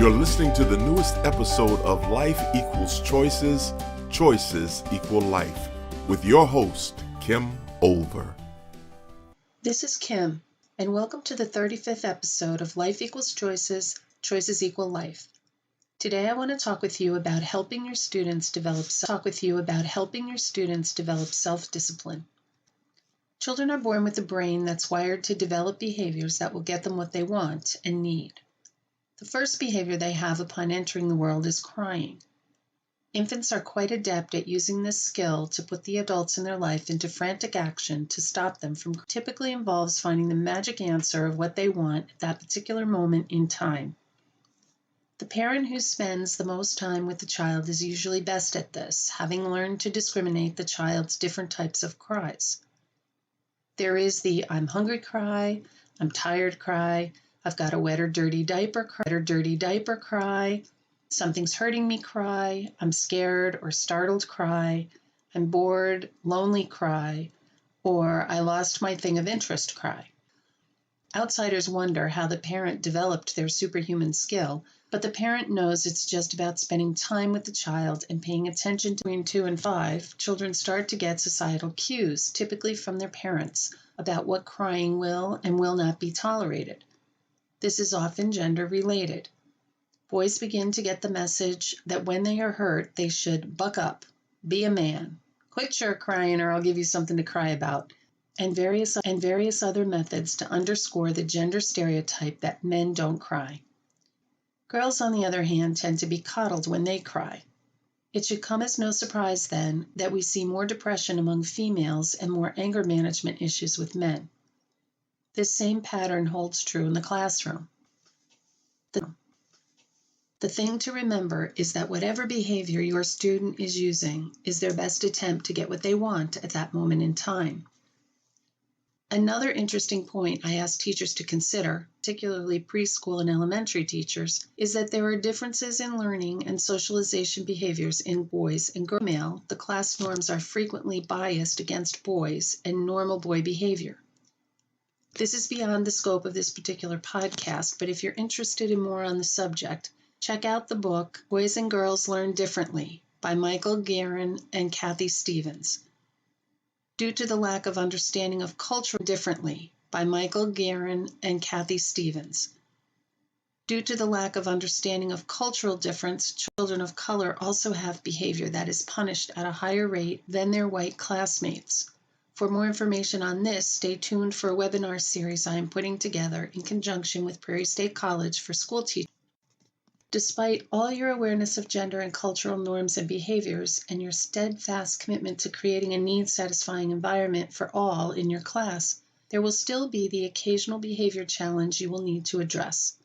You're listening to the newest episode of Life Equals Choices, Choices Equal Life, with your host, Kim Olver. This is Kim, and welcome to the 35th episode of Life Equals Choices, Choices Equal Life. Today I want to talk with you about helping your students develop self-discipline. Children are born with a brain that's wired to develop behaviors that will get them what they want and need. The first behavior they have upon entering the world is crying. Infants are quite adept at using this skill to put the adults in their life into frantic action to stop them from typically involves finding the magic answer of what they want at that particular moment in time. The parent who spends the most time with the child is usually best at this, having learned to discriminate the child's different types of cries. There is the I'm hungry cry, I'm tired cry, I've got a wet or dirty diaper cry, something's hurting me cry, I'm scared or startled cry, I'm bored, lonely cry, or I lost my thing of interest cry. Outsiders wonder how the parent developed their superhuman skill, but the parent knows it's just about spending time with the child and paying attention. Between 2 and 5, children start to get societal cues, typically from their parents, about what crying will and will not be tolerated. This is often gender-related. Boys begin to get the message that when they are hurt, they should buck up, be a man, quit your crying or I'll give you something to cry about, and various other methods to underscore the gender stereotype that men don't cry. Girls, on the other hand, tend to be coddled when they cry. It should come as no surprise, then, that we see more depression among females and more anger management issues with men. This same pattern holds true in the classroom. The thing to remember is that whatever behavior your student is using is their best attempt to get what they want at that moment in time. Another interesting point I ask teachers to consider, particularly preschool and elementary teachers, is that there are differences in learning and socialization behaviors in boys and girls. Male, the class norms are frequently biased against boys and normal boy behavior. This is beyond the scope of this particular podcast, but if you're interested in more on the subject, check out the book Boys and Girls Learn Differently by Michael Guerin and Kathy Stevens. Due to the lack of understanding of culture differently by Michael Guerin and Kathy Stevens. Due to the lack of understanding of cultural difference, children of color also have behavior that is punished at a higher rate than their white classmates. For more information on this, stay tuned for a webinar series I am putting together in conjunction with Prairie State College for school teachers. Despite all your awareness of gender and cultural norms and behaviors and your steadfast commitment to creating a needs-satisfying environment for all in your class, there will still be the occasional behavior challenge you will need to address.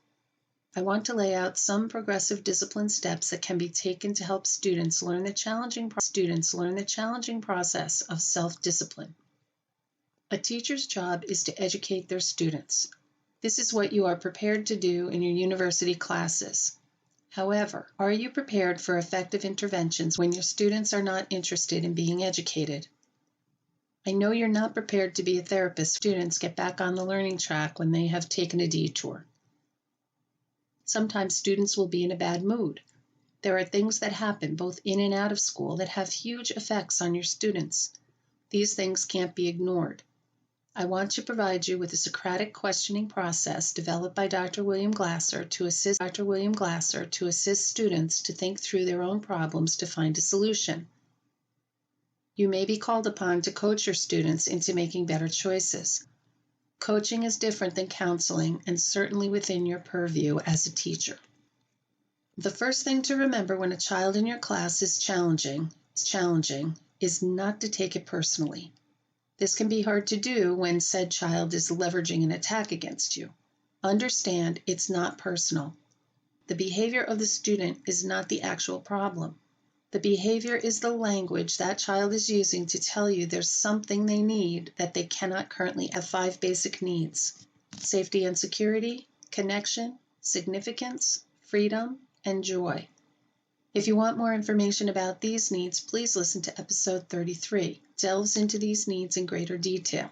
I want to lay out some progressive discipline steps that can be taken to help students learn the challenging process of self-discipline. A teacher's job is to educate their students. This is what you are prepared to do in your university classes. However, are you prepared for effective interventions when your students are not interested in being educated? I know you're not prepared to be a therapist. Students get back on the learning track when they have taken a detour. Sometimes students will be in a bad mood. There are things that happen both in and out of school that have huge effects on your students. These things can't be ignored. I want to provide you with a Socratic questioning process developed by Dr. William Glasser to assist students to think through their own problems to find a solution. You may be called upon to coach your students into making better choices. Coaching is different than counseling and certainly within your purview as a teacher. The first thing to remember when a child in your class is challenging is not to take it personally. This can be hard to do when said child is leveraging an attack against you. Understand it's not personal. The behavior of the student is not the actual problem. The behavior is the language that child is using to tell you there's something they need that they cannot currently have. 5 basic needs: safety and security, connection, significance, freedom, and joy. If you want more information about these needs, please listen to episode 33. It delves into these needs in greater detail.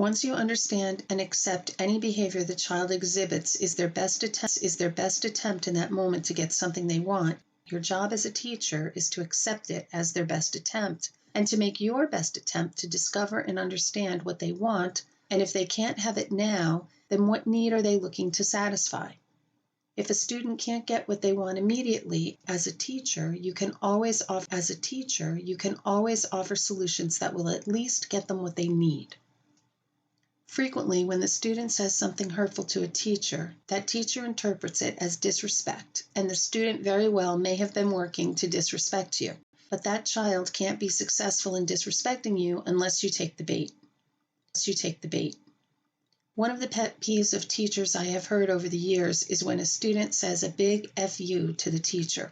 Once you understand and accept any behavior the child exhibits is their best attempt in that moment to get something they want, your job as a teacher is to accept it as their best attempt and to make your best attempt to discover and understand what they want, and if they can't have it now, then what need are they looking to satisfy? If a student can't get what they want immediately, as a teacher, you can always offer solutions that will at least get them what they need. Frequently, when the student says something hurtful to a teacher, that teacher interprets it as disrespect, and the student very well may have been working to disrespect you. But that child can't be successful in disrespecting you unless you take the bait. One of the pet peeves of teachers I have heard over the years is when a student says a big F you to the teacher.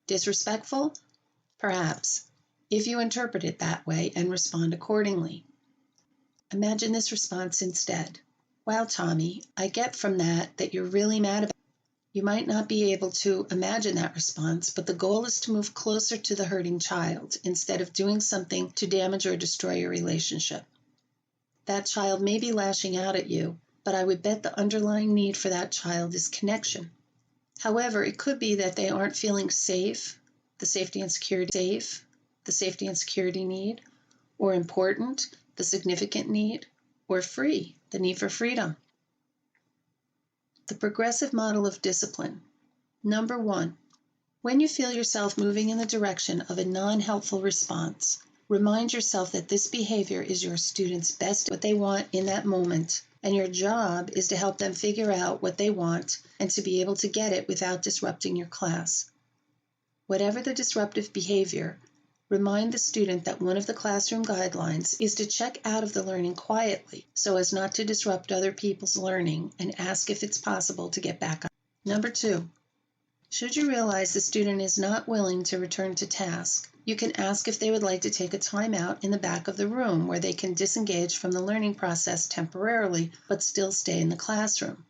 Disrespectful? Perhaps, if you interpret it that way and respond accordingly. Imagine this response instead. Wow, Tommy, I get from that you're really mad about it. You might not be able to imagine that response, but the goal is to move closer to the hurting child instead of doing something to damage or destroy your relationship. That child may be lashing out at you, but I would bet the underlying need for that child is connection. However, it could be that they aren't feeling safe, the safety and security need, or important, the significant need, or free, the need for freedom. The progressive model of discipline. Number 1, when you feel yourself moving in the direction of a non-helpful response, remind yourself that this behavior is your student's best what they want in that moment, and your job is to help them figure out what they want and to be able to get it without disrupting your class. Whatever the disruptive behavior, remind the student that one of the classroom guidelines is to check out of the learning quietly so as not to disrupt other people's learning and ask if it's possible to get back on. Number 2, should you realize the student is not willing to return to task, you can ask if they would like to take a time out in the back of the room where they can disengage from the learning process temporarily but still stay in the classroom.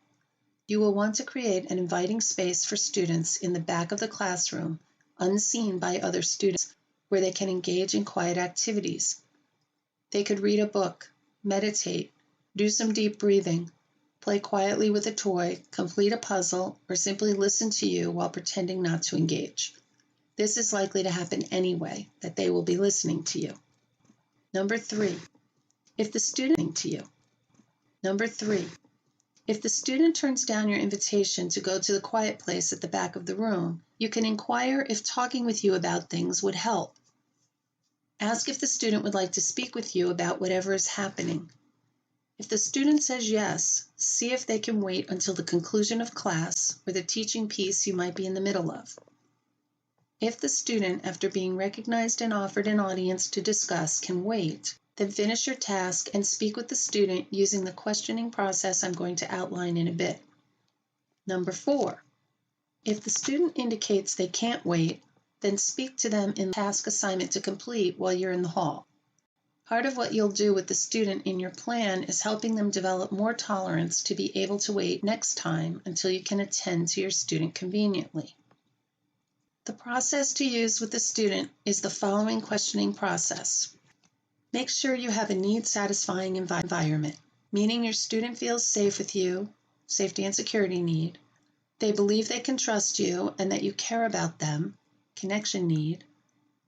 You will want to create an inviting space for students in the back of the classroom, unseen by other students, where they can engage in quiet activities. They could read a book, meditate, do some deep breathing, play quietly with a toy, complete a puzzle, or simply listen to you while pretending not to engage. This is likely to happen anyway, that they will be listening to you. Number 3, if the student turns down your invitation to go to the quiet place at the back of the room, you can inquire if talking with you about things would help. Ask if the student would like to speak with you about whatever is happening. If the student says yes, see if they can wait until the conclusion of class or the teaching piece you might be in the middle of. If the student, after being recognized and offered an audience to discuss, can wait, then finish your task and speak with the student using the questioning process I'm going to outline in a bit. Number 4, if the student indicates they can't wait, then speak to them in the task assignment to complete while you're in the hall. Part of what you'll do with the student in your plan is helping them develop more tolerance to be able to wait next time until you can attend to your student conveniently. The process to use with the student is the following questioning process. Make sure you have a need-satisfying environment, meaning your student feels safe with you, safety and security need. They believe they can trust you and that you care about them, connection need.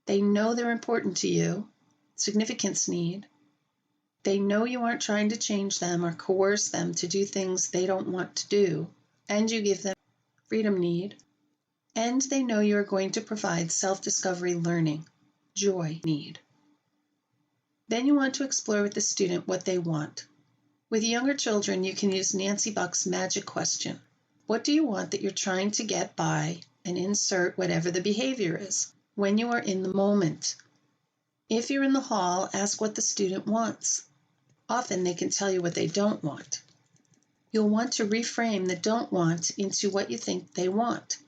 They know they're important to you, significance need. They know you aren't trying to change them or coerce them to do things they don't want to do, and you give them freedom need. And they know you are going to provide self-discovery learning, joy need. Then you want to explore with the student what they want. With younger children, you can use Nancy Buck's magic question. What do you want that you're trying to get by, and insert whatever the behavior is, when you are in the moment. If you're in the hall, ask what the student wants. Often they can tell you what they don't want. You'll want to reframe the don't want into what you think they want.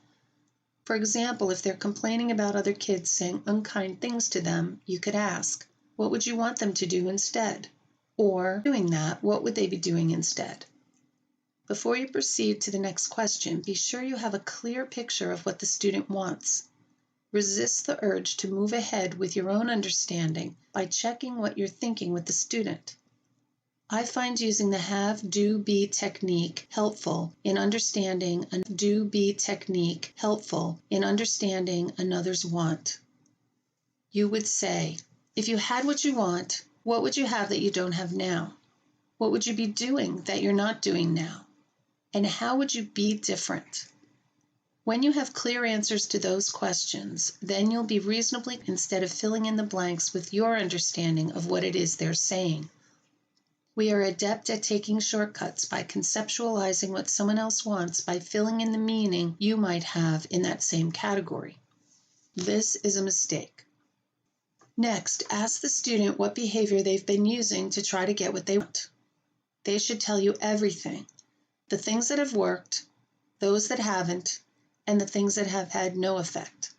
For example, if they're complaining about other kids saying unkind things to them, you could ask, what would you want them to do instead? Or, doing that, what would they be doing instead? Before you proceed to the next question, be sure you have a clear picture of what the student wants. Resist the urge to move ahead with your own understanding by checking what you're thinking with the student. I find using the have, do, be technique helpful in understanding another's want. You would say, if you had what you want, what would you have that you don't have now? What would you be doing that you're not doing now? And how would you be different? When you have clear answers to those questions, then you'll be reasonably instead of filling in the blanks with your understanding of what it is they're saying. We are adept at taking shortcuts by conceptualizing what someone else wants by filling in the meaning you might have in that same category. This is a mistake. Next, ask the student what behavior they've been using to try to get what they want. They should tell you everything, the things that have worked, those that haven't, and the things that have had no effect.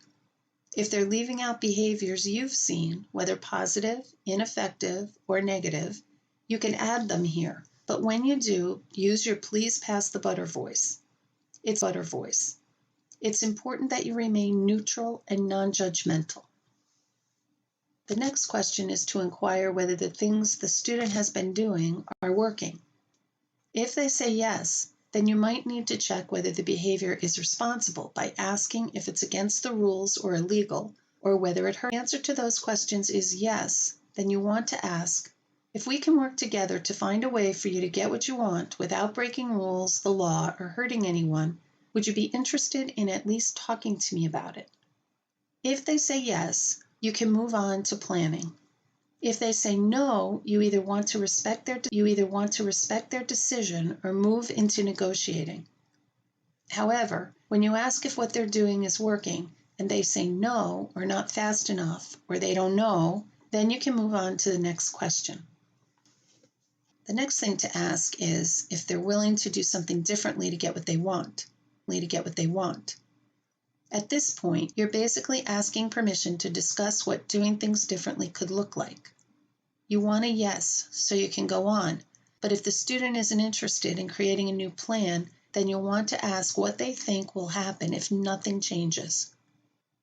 If they're leaving out behaviors you've seen, whether positive, ineffective, or negative, you can add them here. But when you do, use your please pass the butter voice. It's butter voice. It's important that you remain neutral and non-judgmental. The next question is to inquire whether the things the student has been doing are working. If they say yes, then you might need to check whether the behavior is responsible by asking if it's against the rules or illegal, or whether it hurts. The answer to those questions is yes, then you want to ask, if we can work together to find a way for you to get what you want without breaking rules, the law, or hurting anyone, would you be interested in at least talking to me about it? If they say yes, you can move on to planning. If they say no, you either want to respect their decision or move into negotiating. However, when you ask if what they're doing is working and they say no or not fast enough or they don't know, then you can move on to the next question. The next thing to ask is if they're willing to do something differently to get what they want. At this point, you're basically asking permission to discuss what doing things differently could look like. You want a yes, so you can go on, but if the student isn't interested in creating a new plan, then you'll want to ask what they think will happen if nothing changes.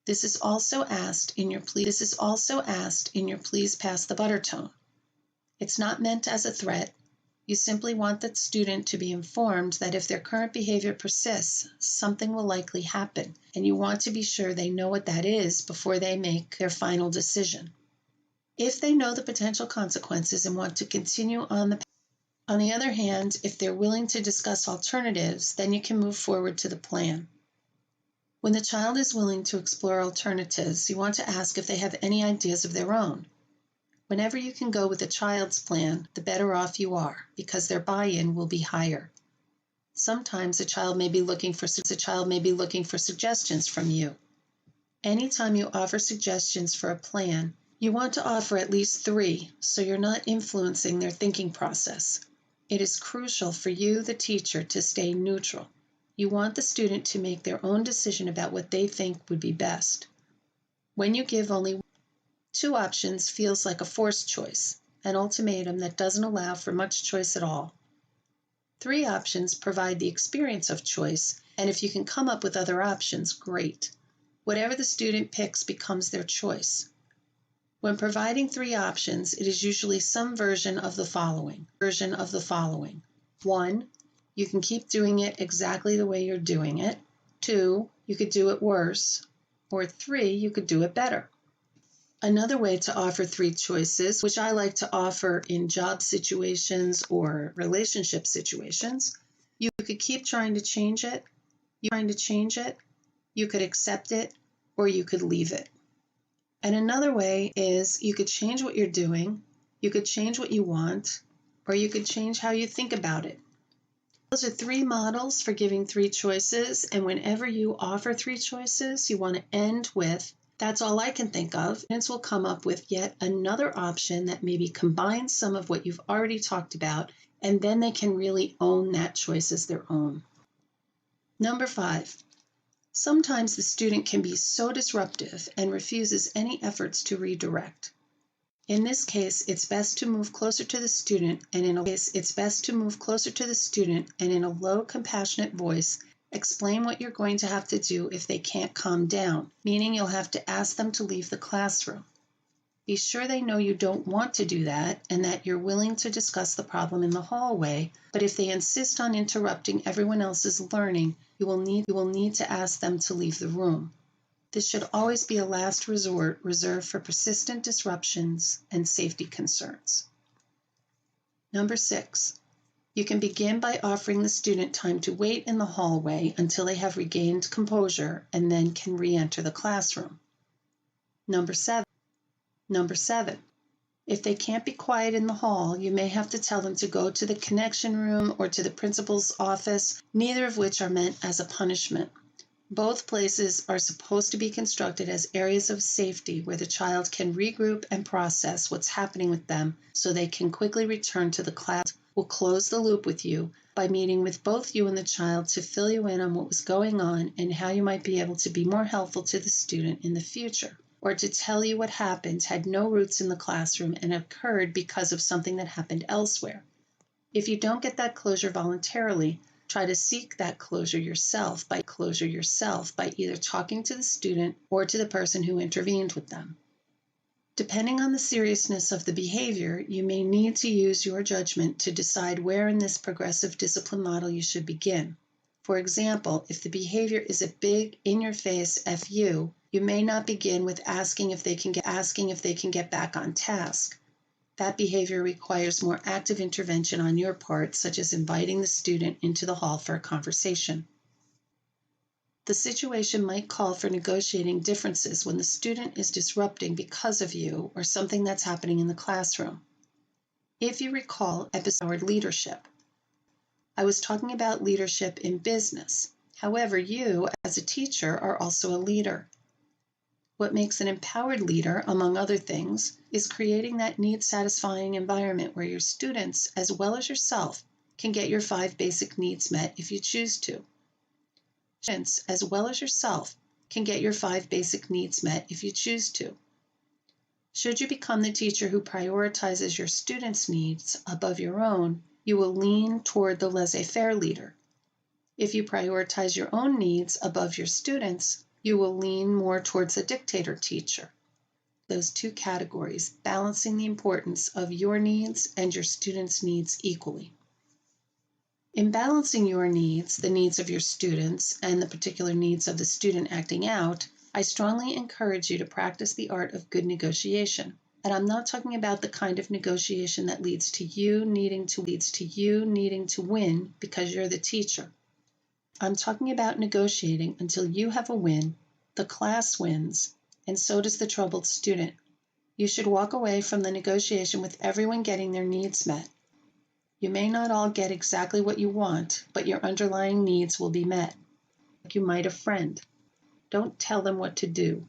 This is also asked in your please pass the butter tone. It's not meant as a threat. You simply want the student to be informed that if their current behavior persists, something will likely happen, and you want to be sure they know what that is before they make their final decision. If they know the potential consequences and want to continue on the path. On the other hand, if they're willing to discuss alternatives, then you can move forward to the plan. When the child is willing to explore alternatives, you want to ask if they have any ideas of their own. Whenever you can go with a child's plan, the better off you are, because their buy-in will be higher. Sometimes a child may be looking for suggestions from you. Anytime you offer suggestions for a plan, you want to offer at least 3, so you're not influencing their thinking process. It is crucial for you, the teacher, to stay neutral. You want the student to make their own decision about what they think would be best. When you give only 2 options feels like a forced choice, an ultimatum that doesn't allow for much choice at all. 3 options provide the experience of choice, and if you can come up with other options, great. Whatever the student picks becomes their choice. When providing 3 options, it is usually some version of the following. 1, you can keep doing it exactly the way you're doing it. 2, you could do it worse. Or 3, you could do it better. Another way to offer 3 choices, which I like to offer in job situations or relationship situations, you could keep trying to change it, you could accept it, or you could leave it. And another way is you could change what you're doing, you could change what you want, or you could change how you think about it. Those are 3 models for giving 3 choices, and whenever you offer 3 choices, you want to end with, that's all I can think of. Students will come up with yet another option that maybe combines some of what you've already talked about, and then they can really own that choice as their own. Number 5. Sometimes the student can be so disruptive and refuses any efforts to redirect. In this case, it's best to move closer to the student and in a low, compassionate voice, explain what you're going to have to do if they can't calm down, meaning you'll have to ask them to leave the classroom. Be sure they know you don't want to do that and that you're willing to discuss the problem in the hallway, but if they insist on interrupting everyone else's learning, you will need to ask them to leave the room. This should always be a last resort reserved for persistent disruptions and safety concerns. Number 6. You can begin by offering the student time to wait in the hallway until they have regained composure and then can re-enter the classroom. Number 7. If they can't be quiet in the hall, you may have to tell them to go to the connection room or to the principal's office, neither of which are meant as a punishment. Both places are supposed to be constructed as areas of safety where the child can regroup and process what's happening with them so they can quickly return to the class. We'll close the loop with you by meeting with both you and the child to fill you in on what was going on and how you might be able to be more helpful to the student in the future, or to tell you what happened had no roots in the classroom and occurred because of something that happened elsewhere. If you don't get that closure voluntarily, try to seek that closure yourself by either talking to the student or to the person who intervened with them. Depending on the seriousness of the behavior, you may need to use your judgment to decide where in this progressive discipline model you should begin. For example, if the behavior is a big, in-your-face FU, you may not begin with asking if they can get back on task. That behavior requires more active intervention on your part, such as inviting the student into the hall for a conversation. The situation might call for negotiating differences when the student is disrupting because of you or something that's happening in the classroom. If you recall episode leadership, I was talking about leadership in business. However, you, as a teacher, are also a leader. What makes an empowered leader, among other things, is creating that need-satisfying environment where your students, as well as yourself, can get your 5 basic needs met if you choose to. Students, as well as yourself, can get your 5 basic needs met if you choose to. Should you become the teacher who prioritizes your students' needs above your own, you will lean toward the laissez-faire leader. If you prioritize your own needs above your students', you will lean more towards the dictator teacher. Those 2 categories, balancing the importance of your needs and your students' needs equally. In balancing your needs, the needs of your students, and the particular needs of the student acting out, I strongly encourage you to practice the art of good negotiation. And I'm not talking about the kind of negotiation that leads to you needing to win because you're the teacher. I'm talking about negotiating until you have a win, the class wins, and so does the troubled student. You should walk away from the negotiation with everyone getting their needs met. You may not all get exactly what you want, but your underlying needs will be met. Like you might a friend. Don't tell them what to do.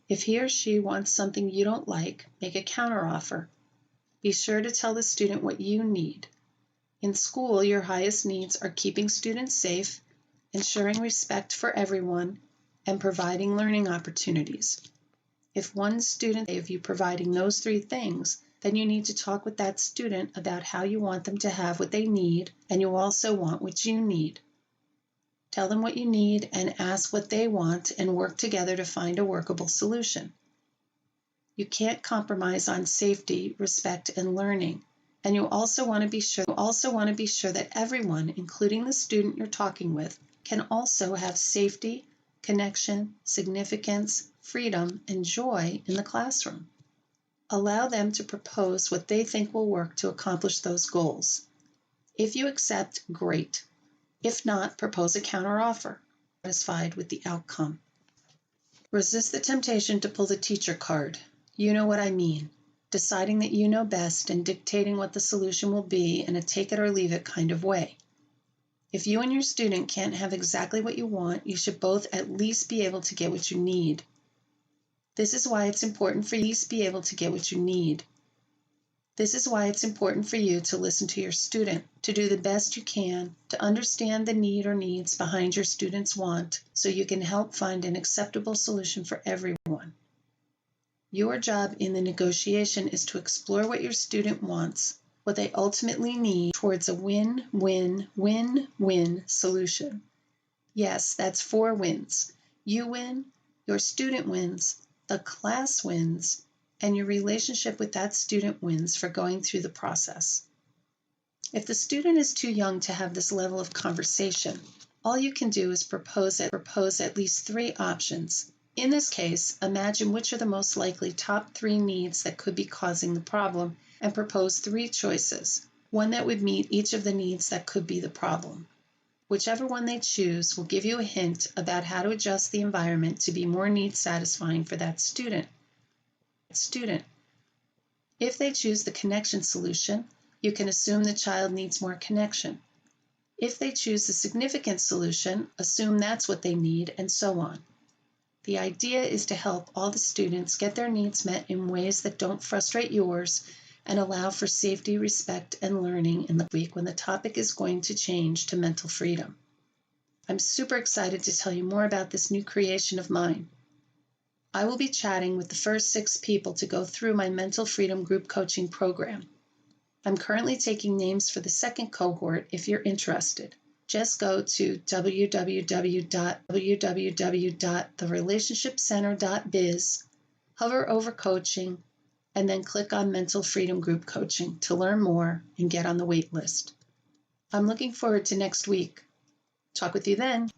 If he or she wants something you don't like, make a counteroffer. Be sure to tell the student what you need. In school, your highest needs are keeping students safe, ensuring respect for everyone, and providing learning opportunities. If one student of you providing those 3 things, then you need to talk with that student about how you want them to have what they need, and you also want what you need. Tell them what you need and ask what they want and work together to find a workable solution. You can't compromise on safety, respect, and learning. And you also want to be sure that everyone, including the student you're talking with, can also have safety, connection, significance, freedom, and joy in the classroom. Allow them to propose what they think will work to accomplish those goals. If you accept, great. If not, propose a counteroffer. Satisfied with the outcome. Resist the temptation to pull the teacher card. You know what I mean. Deciding that you know best and dictating what the solution will be in a take it or leave it kind of way. If you and your student can't have exactly what you want, you should both at least be able to get what you need. This is why it's important for you to listen to your student, to do the best you can, to understand the need or needs behind your student's want, so you can help find an acceptable solution for everyone. Your job in the negotiation is to explore what your student wants, what they ultimately need, towards a win-win-win-win solution. Yes, that's 4 wins. You win, your student wins, the class wins, and your relationship with that student wins for going through the process. If the student is too young to have this level of conversation, all you can do is propose at least 3 options. In this case, imagine which are the most likely top 3 needs that could be causing the problem and propose 3 choices, one that would meet each of the needs that could be the problem. Whichever one they choose will give you a hint about how to adjust the environment to be more needs satisfying for that student. If they choose the connection solution, you can assume the child needs more connection. If they choose the significant solution, assume that's what they need, and so on. The idea is to help all the students get their needs met in ways that don't frustrate yours and allow for safety, respect, and learning in the week when the topic is going to change to mental freedom. I'm super excited to tell you more about this new creation of mine. I will be chatting with the first 6 people to go through my mental freedom group coaching program. I'm currently taking names for the second cohort if you're interested. Just go to www.therelationshipcenter.biz, hover over coaching, and then click on Mental Freedom Group Coaching to learn more and get on the wait list. I'm looking forward to next week. Talk with you then.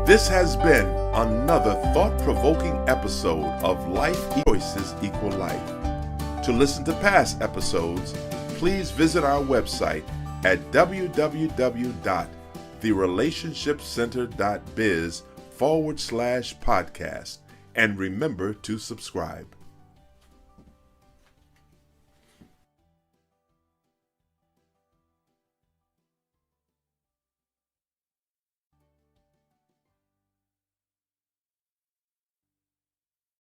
This has been another thought-provoking episode of Life Choices Equal Life. To listen to past episodes, please visit our website at www.therelationshipcenter.biz/podcast and remember to subscribe.